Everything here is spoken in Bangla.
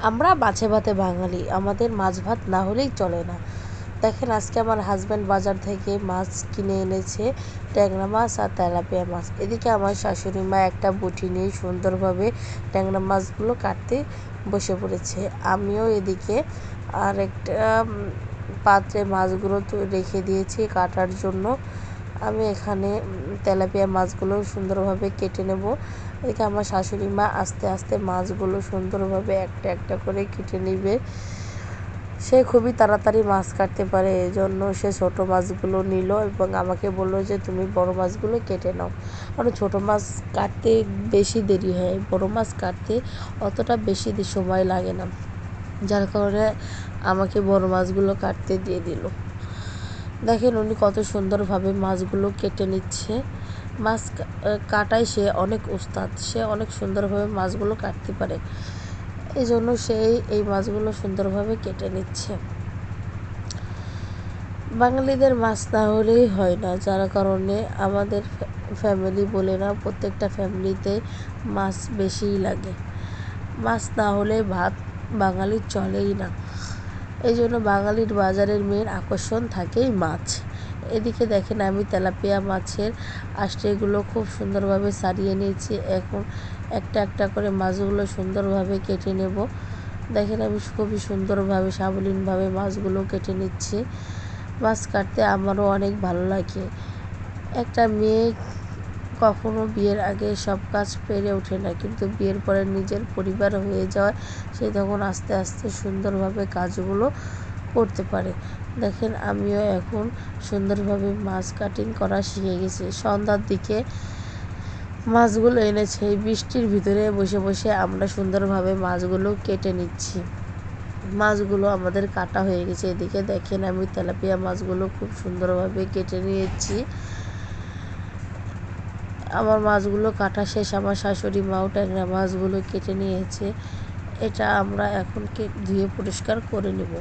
আমরা মাছে ভাতে বাঙালি, আমাদের মাছ ভাত না হলেই চলে না। দেখেন আজকে আমার হাজব্যান্ড বাজার থেকে মাছ কিনে এনেছে, ট্যাংরা মাছ আর তেলাপিয়া মাছ। এদিকে আমার শাশুড়ি মা একটা বটি নিয়ে সুন্দরভাবে ট্যাংরা মাছগুলো কাটতে বসে পড়েছে। আমিও এদিকে আর একটা পাত্রে মাছগুলো তো রেখে দিয়েছি কাটার জন্য। আমি এখানে তেলাপিয়া মাছগুলো সুন্দরভাবে কেটে নেব। এদিকে আমার শাশুড়ি মা আস্তে আস্তে মাছগুলো সুন্দরভাবে একটা একটা করে কেটে নেবে। সে খুবই তাড়াতাড়ি মাছ কাটতে পারে, এজন্য সে ছোট মাছগুলো নিল এবং আমাকে বললো যে তুমি বড় মাছগুলো কেটে নাও। কারণ ছোট মাছ কাটতে বেশি দেরি হয়, বড় মাছ কাটতে অতটা বেশি সময় লাগে না, যার কারণে আমাকে বড় মাছগুলো কাটতে দিয়ে দিল। দেখেন উনি কত সুন্দরভাবে মাছগুলো কেটে নিচ্ছে। মাছ কাটায় সে অনেক উস্তাদ, সে অনেক সুন্দরভাবে মাছগুলো কাটতে পারে, এই জন্য সে এই মাছগুলো সুন্দরভাবে কেটে নিচ্ছে। বাঙালিদের মাছ না হলেই হয় না, যার কারণে আমাদের ফ্যামিলি বলে না, প্রত্যেকটা ফ্যামিলিতে মাছ বেশিই লাগে। মাছ না হলে ভাত বাঙালির চলেই না, এই জন্য বাঙালির বাজারের মেন আকর্ষণ থাকেই মাছ। এদিকে দেখেন আমি তেলাপিয়া মাছের আঁশগুলো খুব সুন্দরভাবে ছাড়িয়ে নিয়েছি। এখন একটা একটা করে মাছগুলো সুন্দরভাবে কেটে নেব। দেখেন আমি খুবই সুন্দরভাবে সাবলীনভাবে মাছগুলো কেটে নিচ্ছি। মাছ কাটতে আমারও অনেক ভালো লাগে। একটা মেয়ে কখনো বিয়ের আগে সব কাজ পেরে ওঠে না, কিন্তু বিয়ের পরে নিজের পরিবার হয়ে যাওয়ায় সে তখন আস্তে আস্তে সুন্দরভাবে কাজগুলো করতে পারে। দেখেন আমিও এখন সুন্দরভাবে মাছ কাটিং করা শিখে গেছি। সন্ধ্যার দিকে মাছগুলো এনেছে, এই বৃষ্টির ভিতরে বসে বসে আমরা সুন্দরভাবে মাছগুলো কেটে নিচ্ছি। মাছগুলো আমাদের কাটা হয়ে গেছে। এদিকে দেখেন আমি তেলাপিয়া মাছগুলো খুব সুন্দরভাবে কেটে নিয়েছি। আমার মাছগুলো কাটা শেষ, আমার শাশুড়ি মাও ট্যাংরা মাছগুলো কেটে নিয়েছে। এটা আমরা এখন ধুয়ে পরিষ্কার করে নেব।